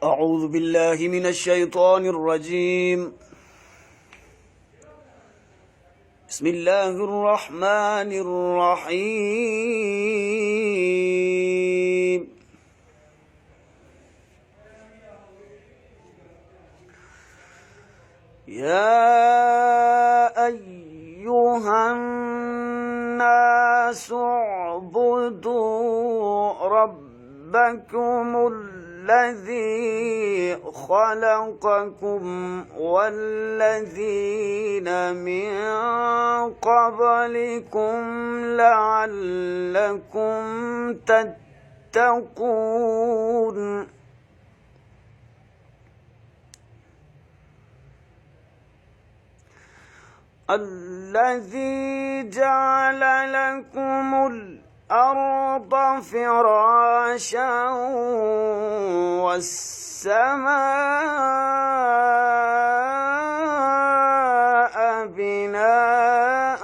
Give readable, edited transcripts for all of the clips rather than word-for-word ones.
أعوذ بالله من الشيطان الرجيم. بسم الله الرحمن الرحيم. يا أيها الناس اعبدوا ربكم الذي خلقكم والذين من قبلكم لعلكم تتقون. الذي جعل لكم الأرض فراشا والسماء بناء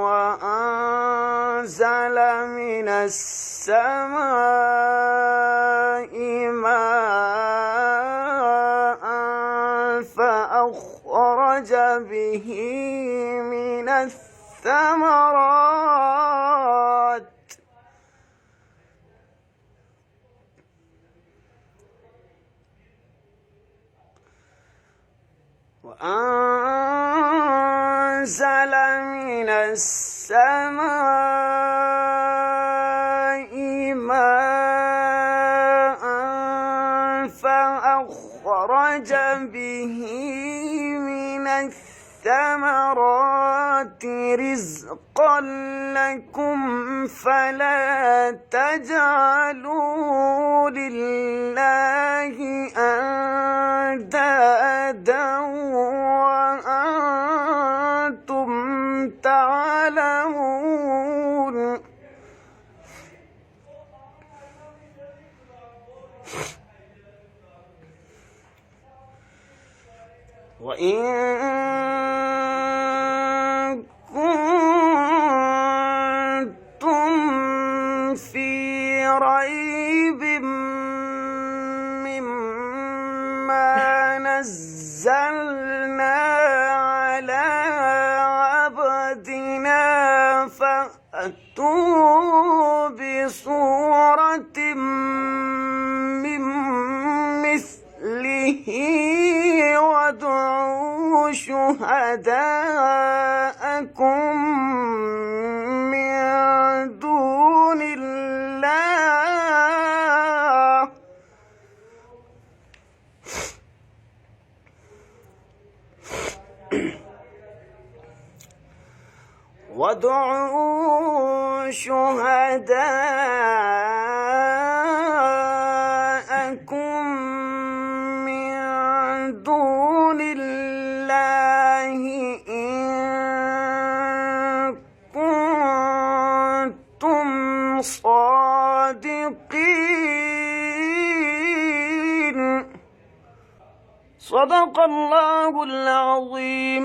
وأنزل من السماء ماء فأخرج به من الثمرات وأنزل من السماء ماء فأخرج به من الثمرات رزقا لكم فلا تجعلوا لله أندادا وأنتم تعلمون. وإن كنتم في ريب مما نزلنا على عبدنا فأتوا بسورة من مثله وادعوا شهداءكم من دون الله وادعوا شهداءكم من دون الله إن كنتم صادقين. صدق الله العظيم.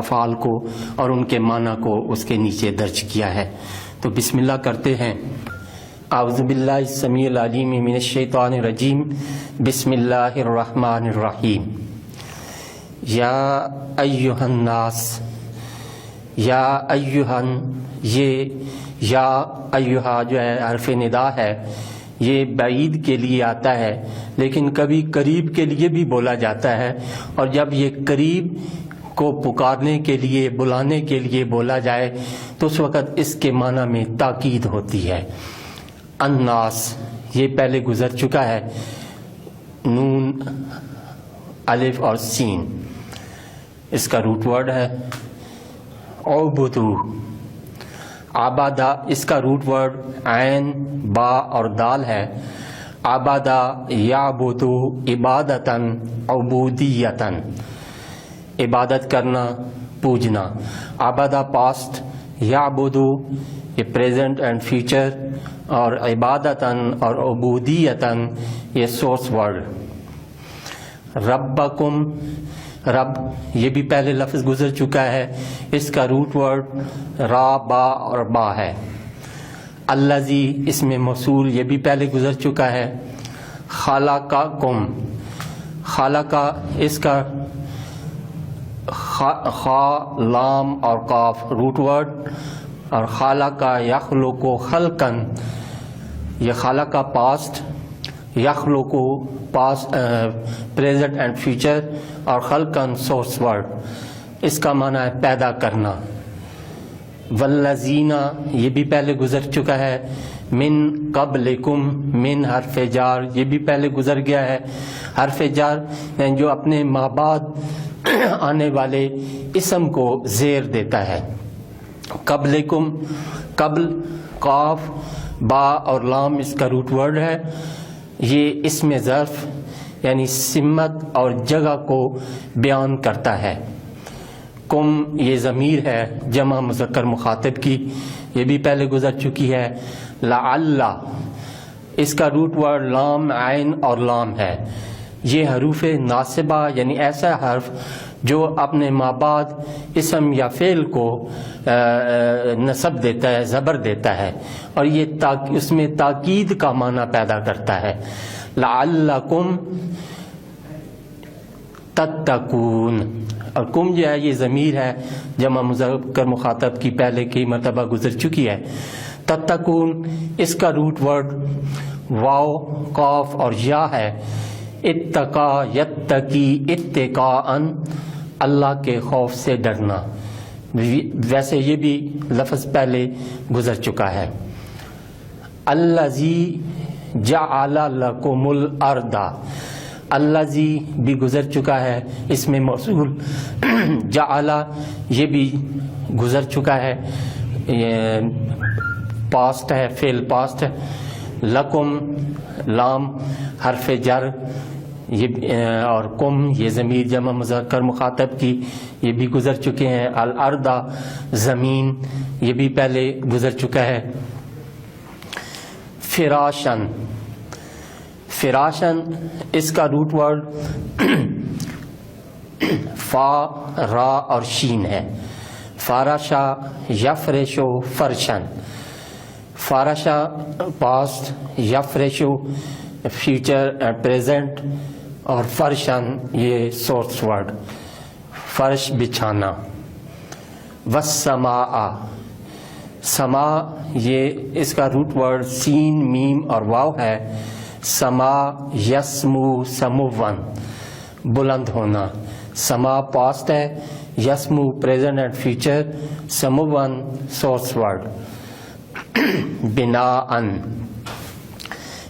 افعال کو اور ان کے معنی کو اس کے نیچے درج کیا ہے۔ تو بسم اللہ کرتے ہیں۔ اعوذ باللہ السمیع العلیم من الشیطان الرجیم، بسم اللہ الرحمن الرحیم۔ یا ایہا الناس، یا ایہن، یہ یا ایہا جو ہے حرف ندا ہے، یہ بعید کے لیے آتا ہے لیکن کبھی قریب کے لیے بھی بولا جاتا ہے، اور جب یہ قریب کو پکارنے کے لیے بلانے کے لیے بولا جائے تو اس وقت اس کے معنی میں تاکید ہوتی ہے۔ الناس یہ پہلے گزر چکا ہے، نون الف اور سین اس کا روٹ ورڈ ہے۔ عبدو، عبادہ اس کا روٹ ورڈ عین با اور دال ہے۔ عبادہ یعبدو عبادتاً عبودیتاً، عبادت کرنا پوجنا۔ عبادہ پاسٹ، یعبدو یہ پریزنٹ اینڈ فیوچر، اور عبادتاً اور عبودیتاً یہ سورس ورڈ۔ ربکم، رب یہ بھی پہلے لفظ گزر چکا ہے، اس کا روٹ ورڈ را با اور با ہے۔ الذی اس میں موصول یہ بھی پہلے گزر چکا ہے۔ خلقکم، خلقہ اس کا خا لام اور قاف روٹ ورڈ، اور خلقہ یخلق خلقن، یہ خلقہ پاسٹ، یخلق پاسٹ پریزنٹ اینڈ فیوچر، اور خلقن سورس ورڈ، اس کا معنی ہے پیدا کرنا۔ والذین یہ بھی پہلے گزر چکا ہے۔ من قبلکم، من حرف جار یہ بھی پہلے گزر گیا ہے۔ حرف جار یعنی جو اپنے ما بعد آنے والے اسم کو زیر دیتا ہے۔ قبلکم، قبل قاف با اور لام اس کا روٹ ورڈ ہے، یہ اسم ظرف یعنی سمت اور جگہ کو بیان کرتا ہے۔ کم یہ ضمیر ہے جمع مذکر مخاطب کی، یہ بھی پہلے گزر چکی ہے۔ لعل اس کا روٹ ورڈ لام عین اور لام ہے، یہ حروف ناصبہ یعنی ایسا حرف جو اپنے مابعد اسم یا فعل کو نصب دیتا ہے، زبر دیتا ہے، اور یہ اس میں تاکید کا معنی پیدا کرتا ہے۔ لعلکم تتقون، اور کم جو ہے یہ ضمیر ہے جمع مذکر مخاطب کی پہلے کئی مرتبہ گزر چکی ہے۔ تتقون اس کا روٹ ورڈ واو قاف اور یا ہے۔ اتقا یتقی اتقاءً، اللہ کے خوف سے ڈرنا، ویسے یہ بھی لفظ پہلے گزر چکا ہے۔ الذی جعل لکم الارض، الذی بھی گزر چکا ہے، اس میں موصول جعل یہ بھی گزر چکا ہے، یہ پاسٹ ہے، فعل پاسٹ ہے۔ لکم لام حرف جر یہ اور کم یہ ضمیر جمع مذکر مخاطب کی یہ بھی گزر چکے ہیں۔ الارض زمین یہ بھی پہلے گزر چکا ہے۔ فراشن، فراشن اس کا روٹ ورڈ فا را اور شین ہے۔ فارشا یفرشو فرشن، فارشا پاسٹ، یفرشو فیوچر پریزنٹ، اور فرشن یہ سورس ورڈ، فرش بچھانا۔ والسماء، سما یہ اس کا روٹ ورڈ سین میم اور واو ہے۔ سما یسمو سمون، بلند ہونا۔ سما پاسٹ ہے، یسمو present and future, Samoon source word. بناءً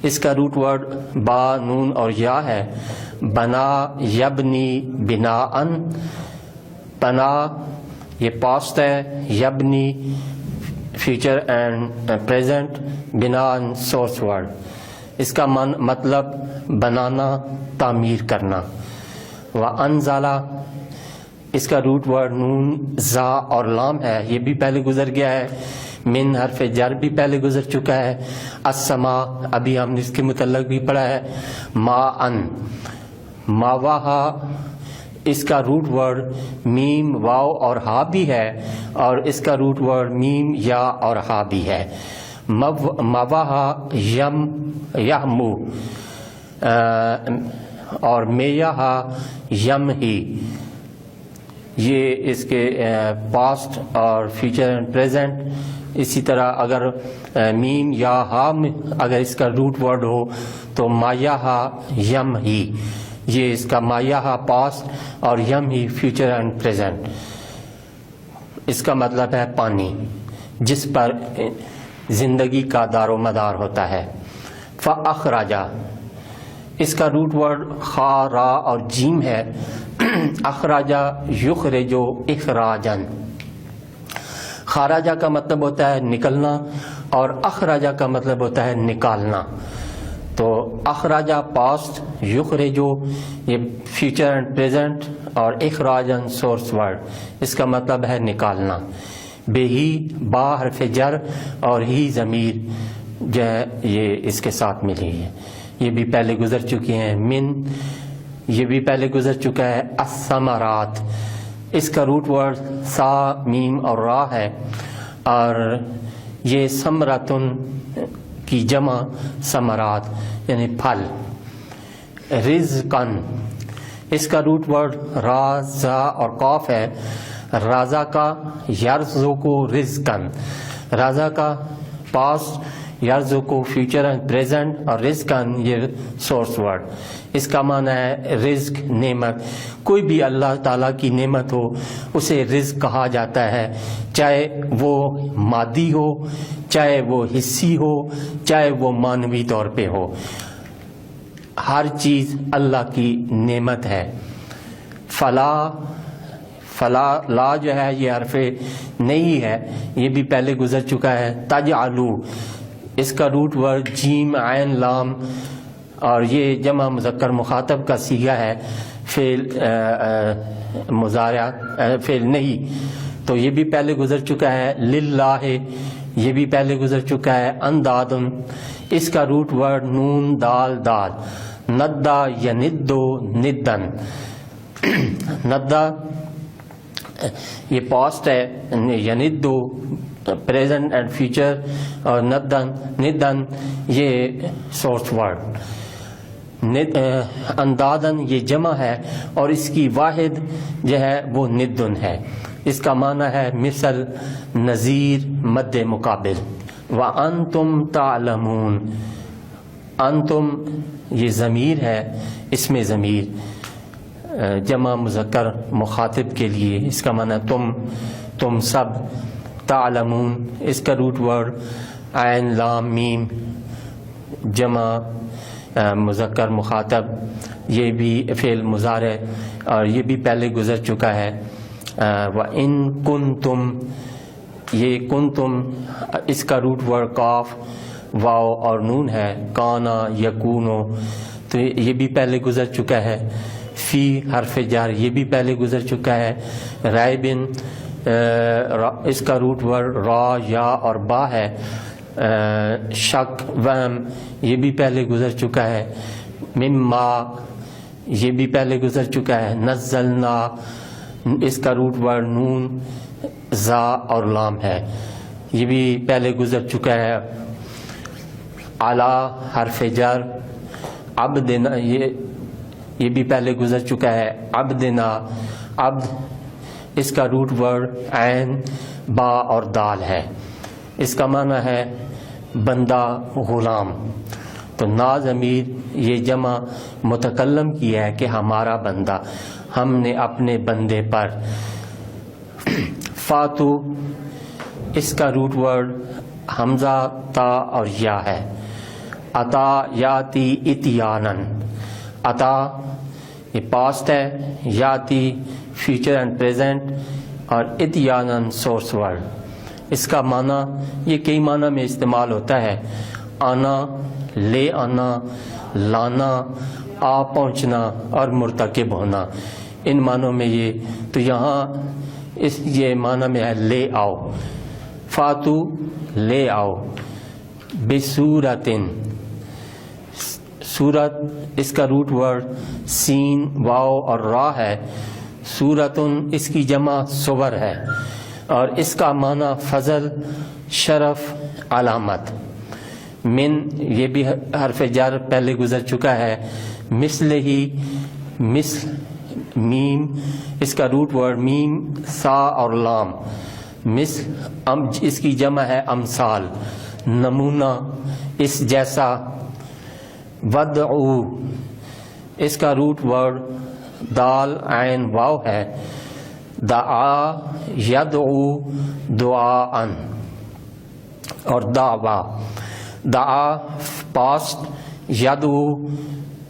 اس کا روٹ ورڈ با نون اور یا ہے۔ بنا یبنی بناءً، بنا یہ پاسٹ ہے، یبنی فیوچر اینڈ پریزنٹ، بناءً سورس ورڈ، اس کا مطلب بنانا، تعمیر کرنا۔ وانزل اس کا روٹ ورڈ نون زا اور لام ہے، یہ بھی پہلے گزر گیا ہے۔ من حرف جر بھی پہلے گزر چکا ہے۔ السماء ابھی ہم نے اس کے متعلق بھی پڑھا ہے۔ ماءً، ماواہا اس کا روٹ ورڈ میم واو اور ہا بھی ہے، اور اس کا روٹ ورڈ میم یا اور ہا بھی ہے۔ مواہا یم یہمو اور میہا یم ہی، یہ اس کے پاسٹ اور فیوچر اینڈ پریزنٹ۔ اسی طرح اگر میم یا ہا اگر اس کا روٹ ورڈ ہو تو مایہا یم ہی، یہ اس کا مایہا پاسٹ اور یم ہی فیوچر اینڈ پریزنٹ۔ اس کا مطلب ہے پانی جس پر زندگی کا دار و مدار ہوتا ہے۔ فَأَخْرَجَ، اس کا روٹ ورڈ خا را اور جیم ہے۔ اخراجہ یخرجو اخراجن، خراجہ کا مطلب ہوتا ہے نکلنا اور اخراجہ کا مطلب ہوتا ہے نکالنا۔ تو اخراجہ پاسٹ، یخرجو یہ فیوچر اینڈ پریزنٹ، اور اخراجن سورس ورڈ، اس کا مطلب ہے نکالنا۔ بے ہی با حرف جر اور ہی ضمیر جو ہے یہ اس کے ساتھ ملی ہے، یہ بھی پہلے گزر چکی ہیں۔ من یہ بھی پہلے گزر چکا ہے۔ الثمرات، اس کا روٹ ورڈ سا میم اور را ہے، اور یہ ثمرتن کی جمع ثمرات یعنی پھل۔ رزقن، اس کا روٹ ورڈ را زا اور قاف ہے۔ رازا کا یرزقو رزقن، رازا کا پاسٹ، یرزقو فیوچر اینڈ پریزنٹ، اور رزقن یہ سورس ورڈ۔ اس کا معنی ہے رزق، نعمت۔ کوئی بھی اللہ تعالیٰ کی نعمت ہو اسے رزق کہا جاتا ہے، چاہے وہ مادی ہو، چاہے وہ حصی ہو، چاہے وہ معنوی طور پہ ہو، ہر چیز اللہ کی نعمت ہے۔ فلا، فلا لا جو ہے یہ حرف نہیں ہے، یہ بھی پہلے گزر چکا ہے۔ تجعلو، اس کا روٹ ورڈ جیم عین لام، اور یہ جمع مذکر مخاطب کا صیغہ ہے، فعل مضارع، فعل نہیں، تو یہ بھی پہلے گزر چکا ہے۔ للہ، یہ بھی پہلے گزر چکا ہے۔ اندادن، اس کا روٹ ورڈ نون دال دال۔ ندا یندو ندن، ندا یہ پاسٹ ہے، یندو پریزنٹ اینڈ فیوچر، اور ندن ندن یہ سورس ورڈ۔ اندادن یہ جمع ہے اور اس کی واحد جو ہے وہ ندن ہے، اس کا معنی ہے مثل، نظیر، مد مقابل۔ وَأَنْتُمْ تَعْلَمُونَ، انتم یہ ضمیر ہے، اس میں ضمیر جمع مذکر مخاطب کے لیے، اس کا معنی تم سب۔ تعلمون، اس کا روٹ ورڈ عین لام میم جمع مذکر مخاطب، یہ بھی فعل مضارع اور یہ بھی پہلے گزر چکا ہے۔ وَإِن كُنتُم، یہ کنتم اس کا روٹ ورڈ قاف واو اور نون ہے۔ کانا یکونو، تو یہ بھی پہلے گزر چکا ہے۔ فی حرف جر، یہ بھی پہلے گزر چکا ہے۔ رائبن، اس کا روٹ ورڈ را یا اور با ہے۔ شک، وہم، یہ بھی پہلے گزر چکا ہے۔ مما، یہ بھی پہلے گزر چکا ہے۔ نزلنا، اس کا روٹ ورڈ نون زا اور لام ہے، یہ بھی پہلے گزر چکا ہے۔ علا حرف جر، عبدنا، یہ بھی پہلے گزر چکا ہے۔ عبدنا، عبد، اس کا روٹ ورڈ عین با اور دال ہے، اس کا معنی ہے بندہ، غلام۔ تو نا ضمیر یہ جمع متکلم کی ہے کہ ہمارا بندہ، ہم نے اپنے بندے پر۔ فاتو، اس کا روٹ ورڈ حمزہ تا اور یا ہے۔ عطا یاتی اتیانن، عطا یہ پاسٹ ہے، یاتی فیوچر اینڈ پریزنٹ، اور اتیانن سورس ورڈ۔ اس کا معنی یہ کئی معنی میں استعمال ہوتا ہے، آنا، لے آنا، لانا، آ پہنچنا اور مرتکب ہونا، ان معنوں میں یہ، تو یہاں یہ معنی میں ہے لے آؤ۔ فاتو، لے آؤ۔ بصورتن، سورت اس کا روٹ ورڈ سین واو اور را ہے. سورتن اس کی جمع سور ہے اور اس کا معنی فضل، شرف، علامت. من یہ بھی حرف جر پہلے گزر چکا ہے. مثل ہی، مثل میم اس کا روٹ ورڈ میم سا اور لام. مثل اس کی جمع ہے امثال، نمونہ، اس جیسا. ودعو اس کا روٹ ورڈ دال عین واو ہے. دعا یدعو دعاء اور دعوا. دعا پاسٹ، یدعو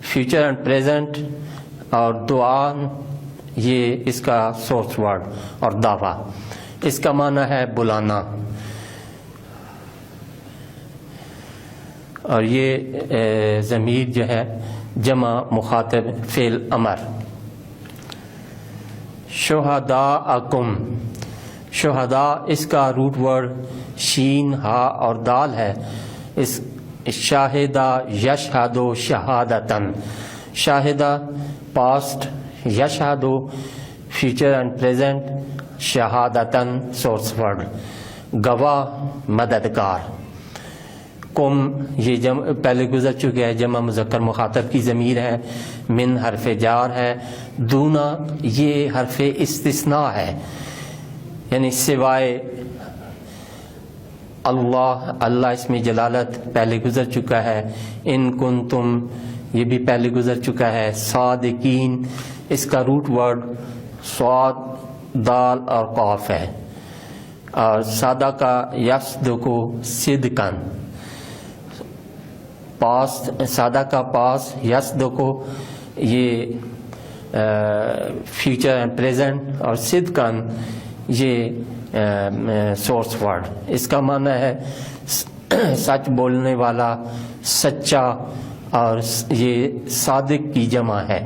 فیوچر اینڈ پریزنٹ اور دعا یہ اس کا سورس ورڈ اور دعوا. اس کا معنی ہے بلانا. اور یہ ضمیر جو ہے جمع مخاطب فعل امر. شہداءکم، شہداء اس کا روٹ ورڈ شین ہا اور دال ہے. اس شاہدہ یشہدو شہادتن. شاہدہ پاسٹ، یشہدو فیوچر اینڈ پریزنٹ، شہادتن سورس ورڈ. گواہ، مددگار. کم یہ پہلے گزر چکے ہے، جمع مذکر مخاطب کی ضمیر ہے. من حرف جار ہے. دونا یہ حرف استثناء ہے، یعنی سوائے اللہ. اللہ اس میں جلالت پہلے گزر چکا ہے. ان کنتم یہ بھی پہلے گزر چکا ہے. صادقین اس کا روٹ ورڈ صاد، دال اور قاف ہے. اور سادہ کا یصدق صدقاً. پاس سادہ کا پاس، یصدق یہ فیوچر اینڈ پریزنٹ اور صدقاً یہ سورس ورڈ. اس کا معنی ہے سچ بولنے والا، سچا، اور یہ صادق کی جمع ہے.